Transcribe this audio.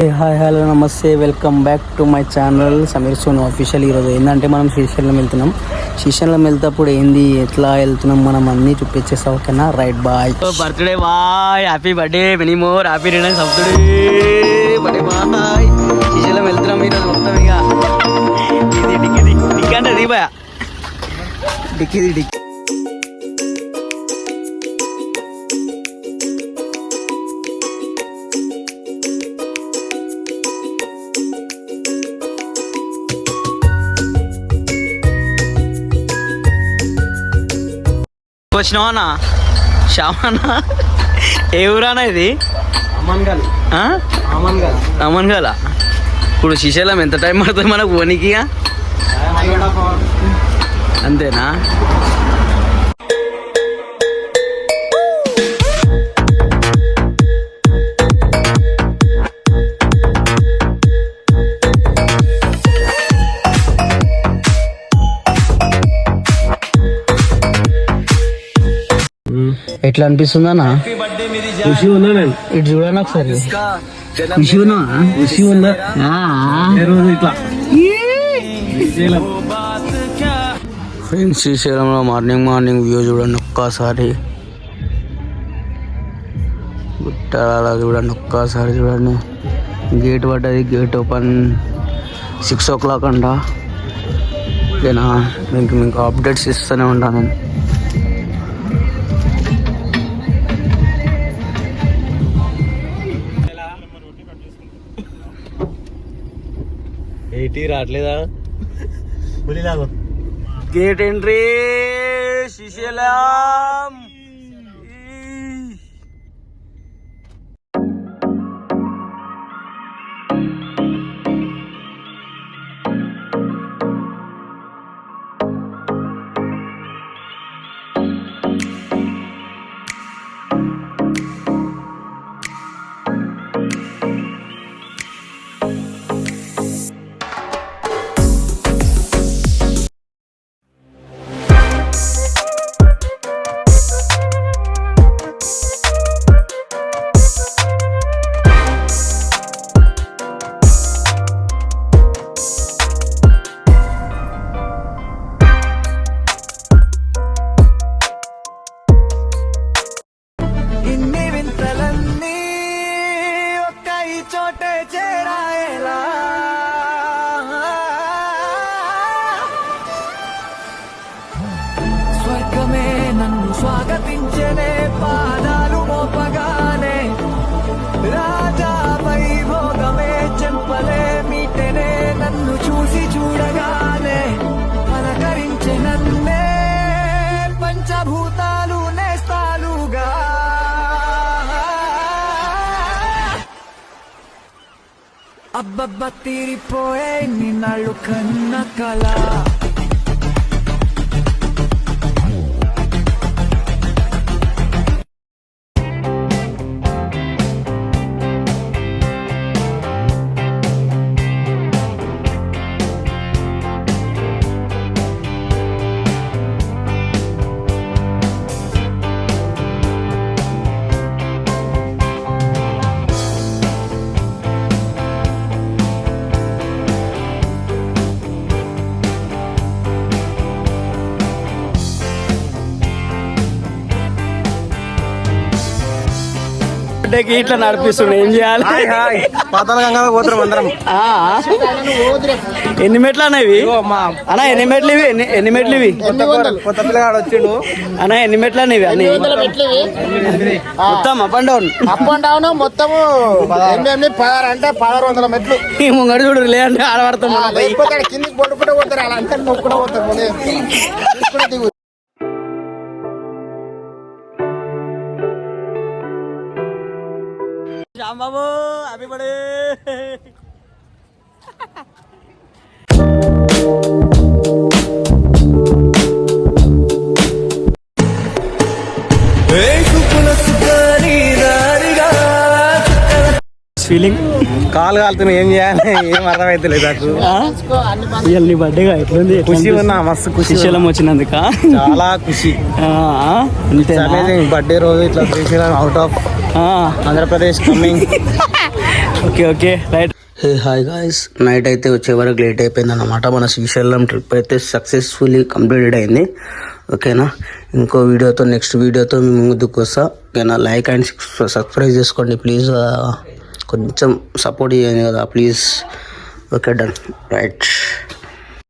Hi hello నమస్తే, welcome back to my channel Sameer Sonu official. ఈరోజు ఏంటంటే మనం శ్రీశైలం వెళ్తున్నాం. శ్రీశైలం వెళ్తేప్పుడు ఏంది ఎట్లా వెళ్తున్నాం మనం అన్నీ చూపించేస్తాం. ఓకేనా? Right boy. Birthday boy, happy birthday, many more happy returns of the day. Birthday boy. Srisailam వెళ్తున్నాం ఈరోజు మొత్తం. ఇక డిక్కి అంటే దీపా డిక్కి వచ్చినావా శ్యామన్నా? ఏ ఊరానా ఇది? అమన్గల్. ఇప్పుడు శ్రీశైలం ఎంత టైం పడుతుంది మనకు పోనీకి? అంతేనా? ఎట్లా అనిపిస్తుందన్నా? ఖుషి ఉన్నా నేను. ఇటు చూడండి ఒకసారి. ఖుషి ఉన్నా ఇట్లా ఫ్రెండ్స్, శ్రీశైలంలో మార్నింగ్ వ్యూ చూడండి ఒక్కసారి. గుట్ట అలా చూడండి ఒక్కసారి చూడండి. గేట్ పడ్డది, గేట్ ఓపెన్ 6 o'clock అంట. ఓకేనా? మీకు అప్డేట్స్ ఇస్తూనే ఉంటాను నేను. రావట్లేదా? Gate entry Srisailam. స్వర్గమే నన్ను స్వాగతించనే పాదాలు మోపగానే, రాజా వైభోగమే చెంపలే మీటనే నన్ను చూడగానే, పలకరించే నన్నే పంచభూతాలు నేస్తాలుగా. అబ్బబ్బ తీరిపోయే నిన్నాళ్ళు కన్న కళ. ఇట్లా నడిపిస్తుండే ఏం చేయాలి? పాతాళగంగా పోతున్నాం అందరం. ఎన్ని మెట్లు అనేవి అన్నా? ఎన్ని మెట్లు ఇవి? ఎన్ని మెట్లు ఇవి? కొత్త పిల్లగాడు వచ్చిండు అన్నా. ఎన్ని మెట్లు అనేవి అన్ని? మొత్తం అప్ అండ్ డౌన్ మొత్తము 16 అంటే 1600 మెట్లు. ఈ ముంగడు చూడు లేదంటే ఆడబడతాం. కిందికి పడుకుంటూ పోతారు, అలా అంతా నొక్కుకుంటూ పోతారు. Rambabu happy birthday. ఫీలింగ్ కాలు కాలుతున్నా, ఏం చేయాలి ఏం అర్థమైతే లేదు నాకు. ఇవాళ నీ బర్త్డేగా ఎట్లుంది? ఖుషి ఉన్నా, మస్తు ఖుషి. శ్రీశైలం వచ్చినందుక చాలా ఖుషి. బర్త్డే రోజు ఇట్లా Srisailam out of Andhra Pradesh coming okay okay right. Hey hi guys, night అయితే వచ్చే వరకు లేట్ అయిపోయింది అన్నమాట. మన శ్రీశైలం ట్రిప్ అయితే సక్సెస్ఫుల్లీ కంప్లీటెడ్ అయింది. ఓకేనా, ఇంకో వీడియోతో నెక్స్ట్ వీడియోతో మేము ముందుకు వస్తా. ఓకేనా, లైక్ అండ్ సబ్స్క్రైబ్ చేసుకోండి ప్లీజ్. కొంచెం సపోర్ట్ చేయండి కదా ప్లీజ్. Okay done right.